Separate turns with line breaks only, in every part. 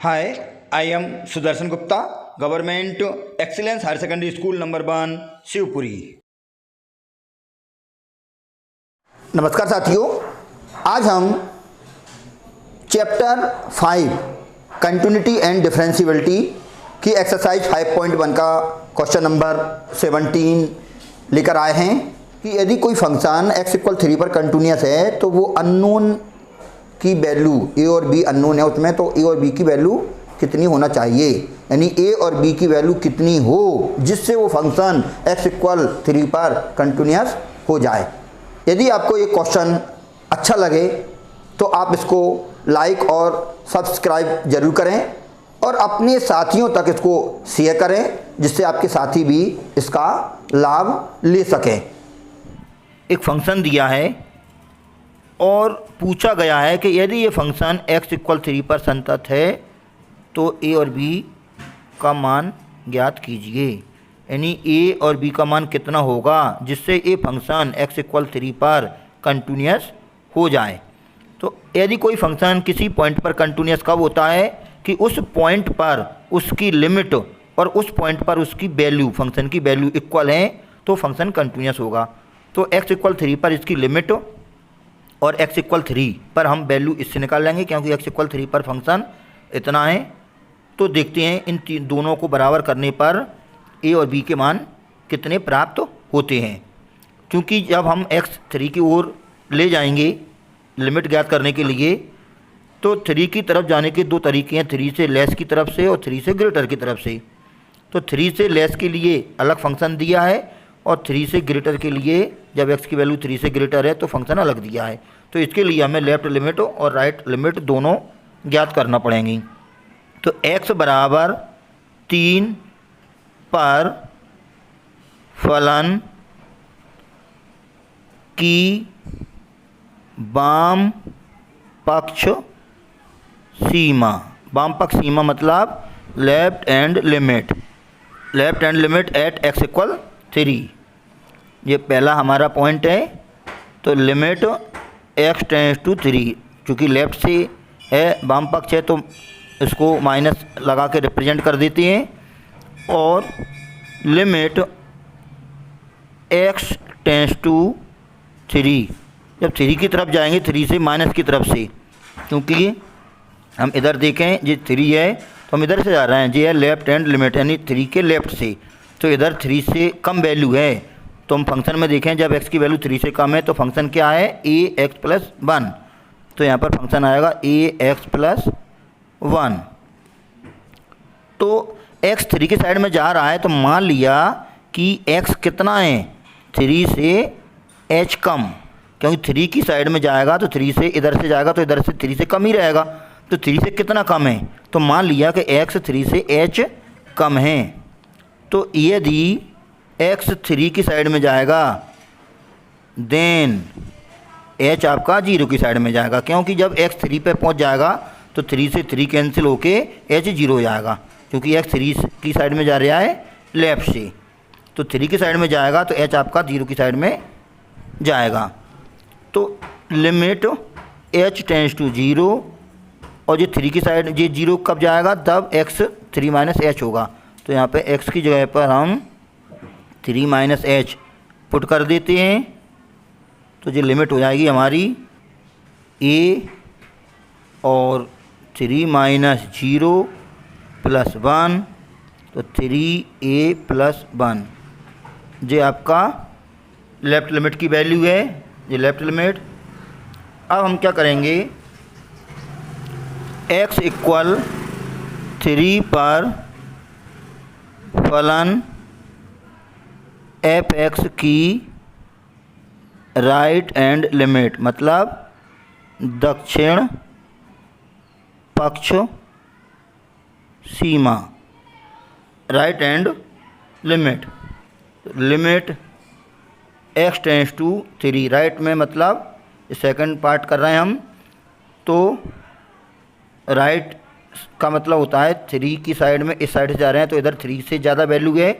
Hi, I am Sudarshan Gupta, Government Excellence Higher Secondary School number 1, Shivpuri. नमस्कार साथियों, आज हम चैप्टर 5 कंटिन्यूटी एंड डिफरेंशियबिलिटी की एक्सरसाइज 5.1 का क्वेश्चन नंबर 17 लेकर आए हैं कि यदि कोई फंक्शन x = 3 पर कंटिन्यूअस है तो वो अननोन की वैल्यू a और b अननोन है उसमें, तो a और b की वैल्यू कितनी होना चाहिए, यानी a और b की वैल्यू कितनी हो जिससे वो फंक्शन x = 3 पर कंटिन्यूअस हो जाए। यदि आपको ये क्वेश्चन अच्छा लगे तो आप इसको लाइक और सब्सक्राइब जरूर करें और अपने साथियों तक इसको शेयर करें जिससे आपके साथी भी इसका लाभ ले सकें। एक फंक्शन दिया है और पूछा गया है कि यदि ये फंक्शन x = 3 पर संतत है तो a और b का मान ज्ञात कीजिए, यानी a और b का मान कितना होगा जिससे ये फंक्शन x = 3 पर कंटिन्यूअस हो जाए। तो यदि कोई फंक्शन किसी पॉइंट पर कंटिन्यूअस कब होता है कि उस पॉइंट पर उसकी लिमिट और उस पॉइंट पर उसकी वैल्यू, फंक्शन की वैल्यू इक्वल है तो फंक्शन कंटिन्यूअस होगा। तो x = 3 पर इसकी लिमिट और x = 3 पर हम वैल्यू इससे निकाल लेंगे क्योंकि x = 3 पर फंक्शन इतना है। तो देखते हैं इन दोनों को बराबर करने पर a और b के मान कितने प्राप्त होते हैं। क्योंकि जब हम x 3 की ओर ले जाएंगे लिमिट ज्ञात करने के लिए तो 3 की तरफ जाने के दो तरीके हैं, 3 से लेस की तरफ से और 3 से ग्रेटर की तरफ से। तो 3 से लेस के लिए अलग फंक्शन दिया है और 3 से ग्रेटर के लिए जब x की वैल्यू 3 से ग्रेटर है तो फंक्शन अलग दिया है। तो इसके लिए हमें लेफ़्ट लिमिट और राइट लिमिट दोनों ज्ञात करना पड़ेंगी। तो x = 3 पर फलन की वाम पक्ष सीमा, वाम पक्ष सीमा मतलब left hand limit, left hand limit at x = 3। ये पहला हमारा पॉइंट है। तो लिमिट x → 3, चूँकि लेफ्ट से है वाम पक्ष है तो इसको माइनस लगा के रिप्रेजेंट कर देते हैं और लिमिट x → 3, जब 3 की तरफ जाएंगे 3 से माइनस की तरफ से, क्योंकि हम इधर देखें ये 3 है तो हम इधर से जा रहे हैं, ये है लेफ्ट हैंड लिमिट यानी 3 के लेफ़्ट से, तो इधर 3 से कम वैल्यू है। तो हम फंक्शन में देखें जब x की वैल्यू 3 से कम है तो फंक्शन क्या है ax + 1। तो यहाँ पर फंक्शन आएगा ax + 1। तो x 3 की साइड में जा रहा है तो मान लिया कि x कितना है 3 से h कम, क्योंकि 3 की साइड में जाएगा तो 3 से इधर से जाएगा तो इधर से 3 से कम ही रहेगा। तो 3 से कितना कम है तो मान लिया कि x 3 से h कम है। तो यदि x 3 की साइड में जाएगा देन h आपका 0 की साइड में जाएगा, क्योंकि जब x 3 पे पहुंच जाएगा तो 3 से 3 कैंसिल होके h 0 हो जाएगा, क्योंकि x 3 की साइड में जा रहा है लेफ़्ट से। तो 3 की साइड में जाएगा तो h आपका 0 की साइड में जाएगा। तो लिमिट h → 0 और ये 3 की साइड ये 0 कब जाएगा तब x 3 - h होगा। तो यहाँ पे x की जगह पर हम 3 - h पुट कर देते हैं तो ये लिमिट हो जाएगी हमारी a और 3 - 0 + 1, तो 3a + 1 ये आपका लेफ़्ट लिमिट की वैल्यू है, ये लेफ़्ट लिमिट। अब हम क्या करेंगे x = 3 पर फलन f(x) की राइट हैंड लिमिट मतलब दक्षिण पक्ष सीमा, right hand limit, limit x → 3, right में मतलब सेकंड पार्ट कर रहे हैं हम, तो राइट का मतलब होता है 3 की साइड में इस साइड से जा रहे हैं तो इधर 3 से ज़्यादा वैल्यू है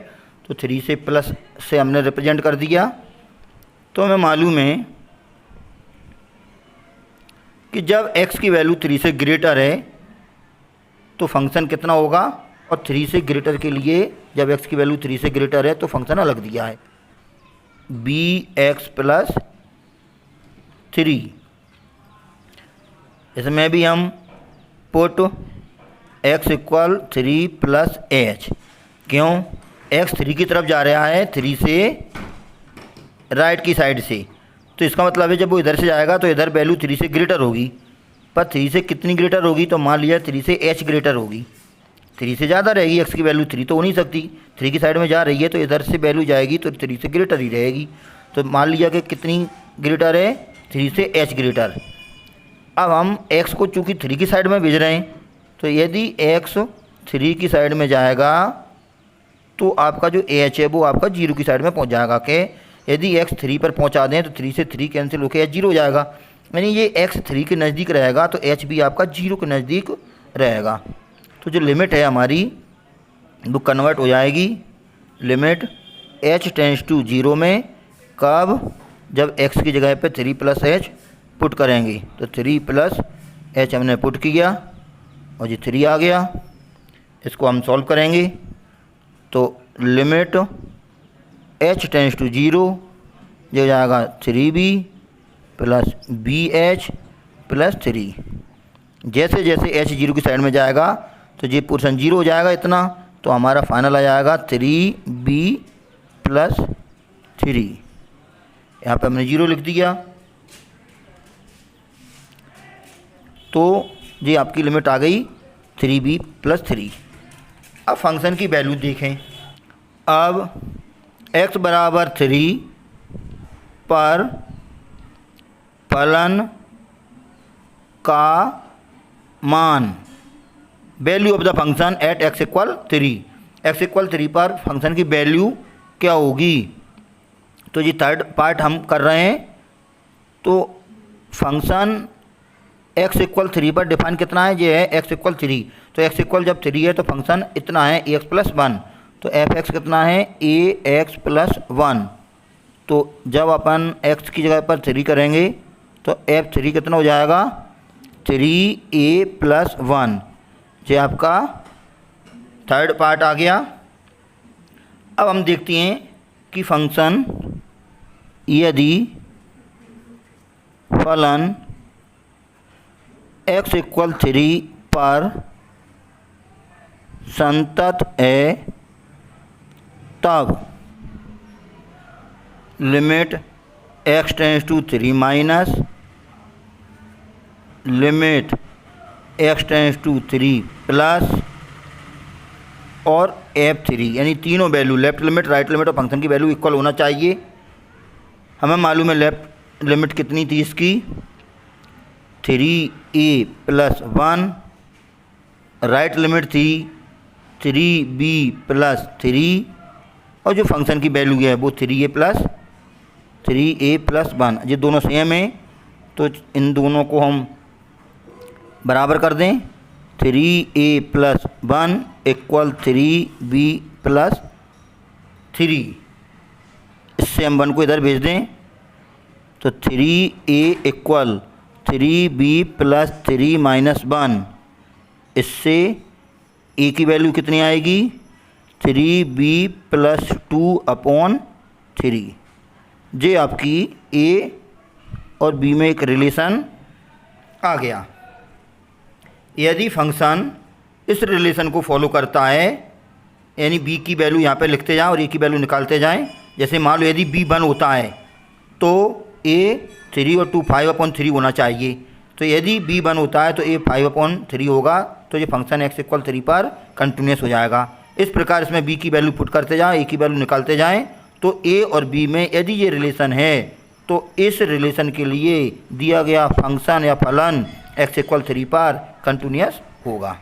तो 3 से प्लस से हमने रिप्रेजेंट कर दिया। तो हमें मालूम है कि जब x की वैल्यू 3 से ग्रेटर है तो फंक्शन कितना होगा, और 3 से ग्रेटर के लिए जब x की वैल्यू 3 से ग्रेटर है तो फंक्शन अलग दिया है bx प्लस 3। इसमें भी हम put x equal 3 plus H, क्यों, x 3 की तरफ जा रहा है 3 से राइट की साइड से, तो इसका मतलब है जब वो इधर से जाएगा तो इधर वैल्यू 3 से ग्रेटर होगी, पर 3 से कितनी ग्रेटर होगी, तो मान लिया 3 से h ग्रेटर होगी, 3 से ज़्यादा रहेगी, x की वैल्यू 3 तो हो नहीं सकती, 3 की साइड में जा रही है तो इधर से वैल्यू जाएगी तो 3 से ग्रेटर ही रहेगी। तो मान लिया कि कितनी ग्रेटर है, 3 से h ग्रेटर। अब हम x को चूँकि 3 की साइड में भेज रहे हैं, तो यदि x 3 की साइड में जाएगा तो आपका जो h है वो आपका 0 की साइड में पहुँच जाएगा। कि यदि x 3 पर पहुँचा दें तो 3 से 3 कैंसिल होकर h 0 हो जाएगा, यानी ये x 3 के नज़दीक रहेगा तो h भी आपका 0 के नज़दीक रहेगा। तो जो लिमिट है हमारी वो कन्वर्ट हो जाएगी लिमिट h टेंड्स टू 0 में, कब, जब x की जगह पे 3 प्लस h पुट करेंगे, तो 3 प्लस h हमने पुट किया और ये 3 आ गया। इसको हम सॉल्व करेंगे तो लिमिट h टेंड्स टू 0 जो हो जाएगा 3b प्लस bh प्लस 3। जैसे जैसे h 0 की साइड में जाएगा तो ये पोर्शन 0 हो जाएगा इतना, तो हमारा फाइनल आ जाएगा 3b प्लस 3। यहाँ पे हमने 0 लिख दिया, तो ये आपकी लिमिट आ गई 3b प्लस 3। अब फंक्शन की वैल्यू देखें। अब x बराबर 3 पर फलन का मान, value of the function at x equal 3, x equal 3 पर फंक्शन की वैल्यू क्या होगी। तो ये थर्ड पार्ट हम कर रहे हैं। तो फंक्शन x इक्वल 3 पर डिफाइन कितना है, ये है x इक्वल 3। तो x इक्वल जब 3 है तो फंक्शन इतना है ax प्लस 1, तो f(x) कितना है ax प्लस 1। तो जब अपन x की जगह पर 3 करेंगे तो f3 कितना हो जाएगा 3a प्लस 1। ये आपका थर्ड पार्ट आ गया। अब हम देखते हैं कि फंक्शन यदि फलन x इक्वल 3 पर संतत है तब limit x tends to 3 minus limit x tends to 3 plus और f3, यानी तीनों value left limit, right limit और फंक्शन की वैल्यू इक्वल होना चाहिए। हमें मालूम है लेफ्ट लिमिट कितनी थी इसकी 3a प्लस 1, राइट लिमिट थी 3b प्लस 3, और जो फंक्शन की वैल्यू है वो 3a प्लस 1। ये दोनों सेम हैं तो इन दोनों को हम बराबर कर दें। 3a plus 1 equal 3b plus 3। इससे हम 1 को इधर भेज दें तो 3a equal 3b plus 3 minus 1। इससे a की वैल्यू कितनी आएगी 3b प्लस 2/3। ये आपकी a और b में एक रिलेशन आ गया। यदि फंक्शन इस रिलेशन को फॉलो करता है, यानी b की वैल्यू यहाँ पे लिखते जाएं और a की वैल्यू निकालते जाएं। जैसे मान लो यदि b 1 होता है तो a 3 और 2 5/3 होना चाहिए। तो यदि b 1 होता है तो a 5/3 होगा। तो ये फंक्शन x इक्वल 3 पर कंटिन्यूस हो जाएगा। इस प्रकार इसमें b की वैल्यू पुट करते जाएं, a की वैल्यू निकालते जाएं। तो a और b में यदि ये रिलेशन है तो इस रिलेशन के लिए दिया गया फंक्शन या फलन x इक्वल 3 पर कंटिन्यूस होगा।